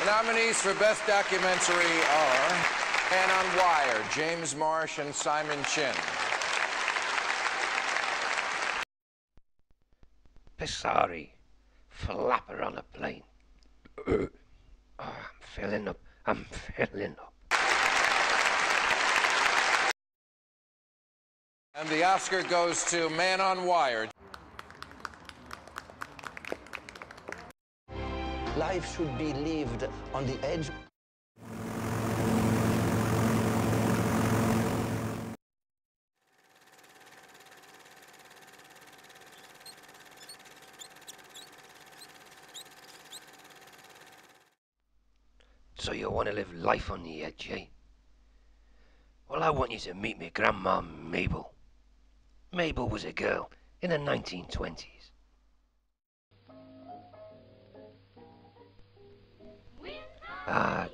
The nominees for Best Documentary are Man on Wire, James Marsh and Simon Chin. Pisari, flapper on a plane. Oh, I'm filling up. And the Oscar goes to Man on Wire. Life should be lived on the edge. So you want to live life on the edge, eh? Well, I want you to meet me Grandma Mabel. Mabel was a girl in the 1920s.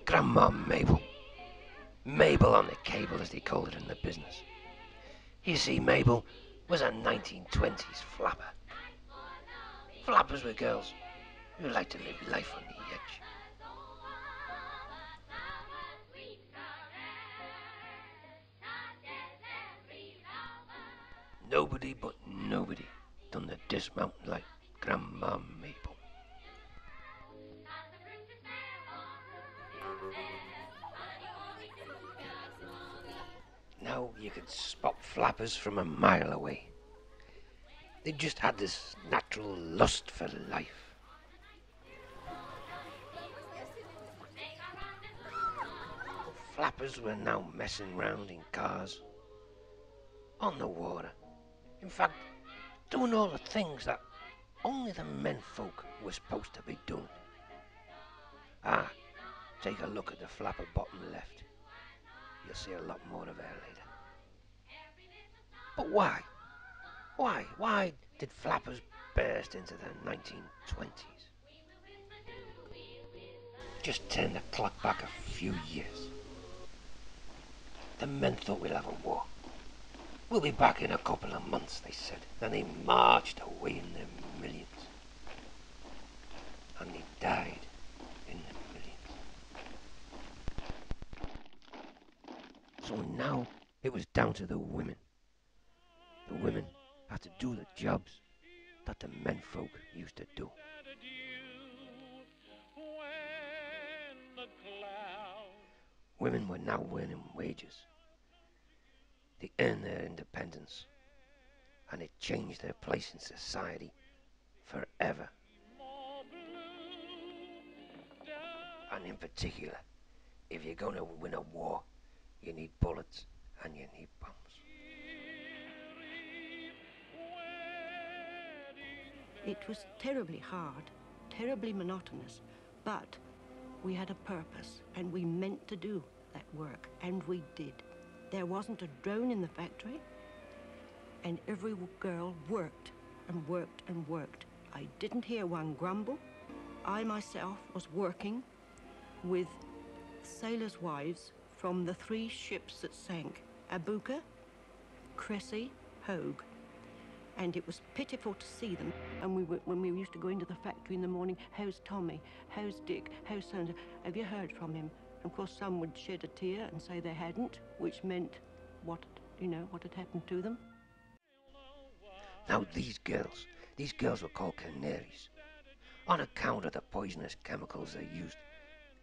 Grandma Mabel. Mabel on the cable, as they called it in the business. You see, Mabel was a 1920s flapper. Flappers were girls who liked to live life on the edge. Nobody but nobody done the dismounting like Grandma Mabel. Now you could spot flappers from a mile away. They just had this natural lust for life. Flappers were now messing round in cars, on the water. In fact, doing all the things that only the menfolk were supposed to be doing. Take a look at the flapper bottom left. You'll see a lot more of her later. But why? Why did flappers burst into the 1920s? Just turn the clock back a few years. The men thought we'd have a war. We'll be back in a couple of months, they said. And they marched away in their millions. And they died in their millions. So now it was down to the women. The women had to do the jobs that the menfolk used to do. Women were now earning wages. They earned their independence, and it changed their place in society forever. And in particular, if you're going to win a war, you need bullets and you need bombs. It was terribly hard, terribly monotonous, but we had a purpose and we meant to do that work, and we did. There wasn't a drone in the factory, and every girl worked and worked and worked. I didn't hear one grumble. I myself was working with sailors' wives from the 3 ships that sank, Abuka, Cressy, Hogue. And it was pitiful to see them. And when we used to go into the factory in the morning, how's Tommy? How's Dick? How's so-and-so? Have you heard from him? And of course, some would shed a tear and say they hadn't, which meant what had happened to them. Now these girls were called canaries, on account of the poisonous chemicals they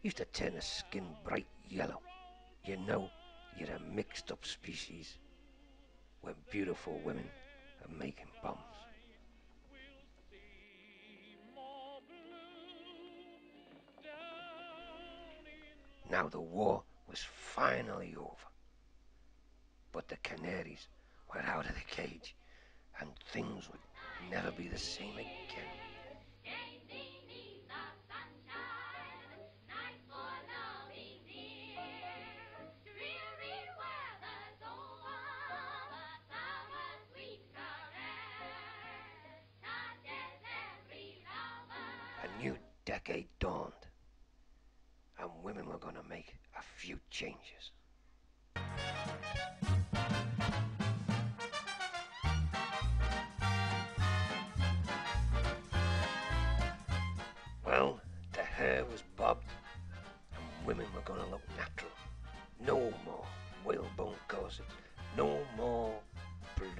used to turn the skin bright yellow. You know, you're a mixed up species where beautiful women are making bombs. Now the war was finally over, but the canaries were out of the cage, and things would never be the same again. A new decade dawned, and women were going to make a few changes. Well, the hair was bobbed, gonna look natural. No more whalebone corsets. No more blues.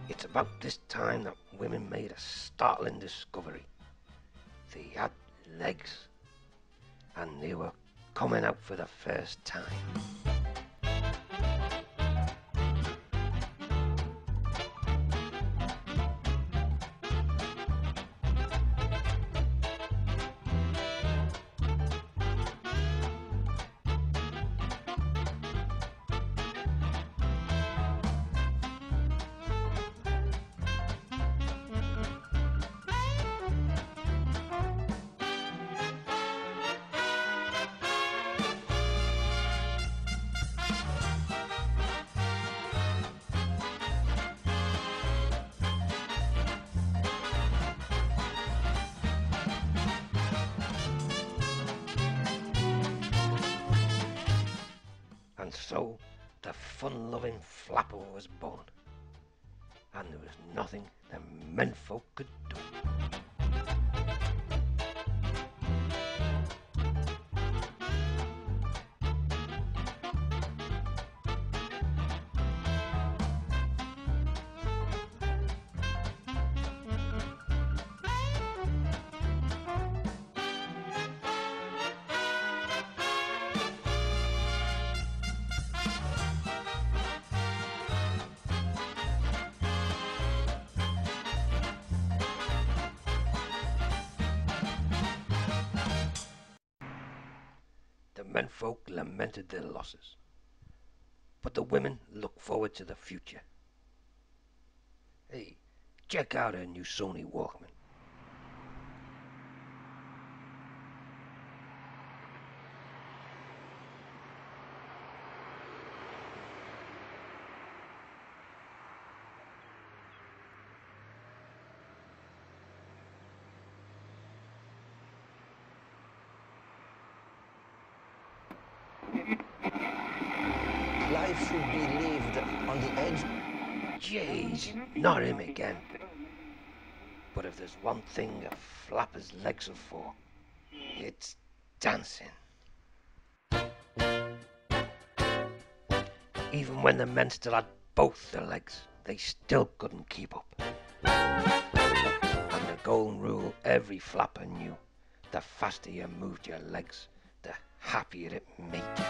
It's about this time that women made a startling discovery. They had legs, and they were coming out for the first time. And so the fun-loving flapper was born, and there was nothing the menfolk could do. The menfolk lamented their losses, but the women looked forward to the future. Hey, check out her new Sony Walkman. Life should be lived on the edge. Jeez, not him again. But if there's one thing a flapper's legs are for, it's dancing. Even when the men still had both their legs, they still couldn't keep up. And the golden rule every flapper knew, the faster you moved your legs, the happier it made you.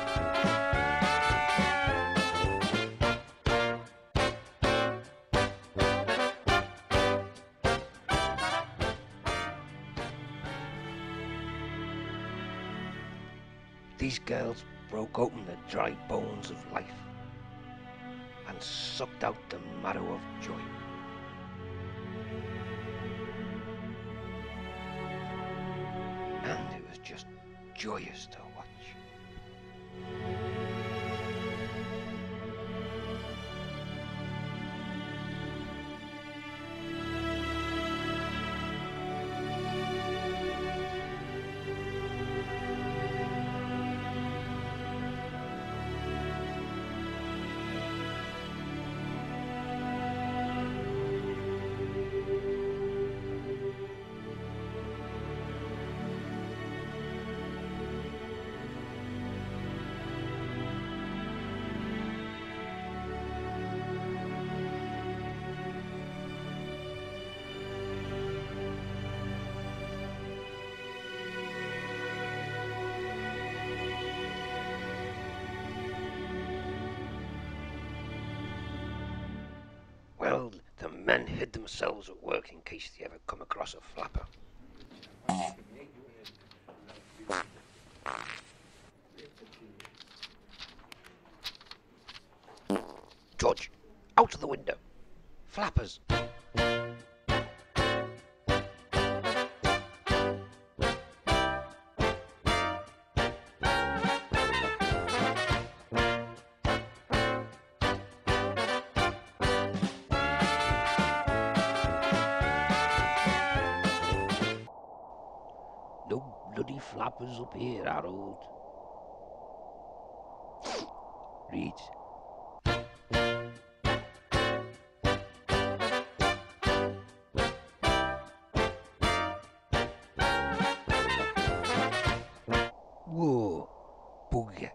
These girls broke open the dry bones of life and sucked out the marrow of joy. And it was just joyous to watch. Well, the men hid themselves at work in case they ever come across a flapper. George, out of the window. Flappers. no bloody flappers up here, Harold. Reads. Whoa, bugger.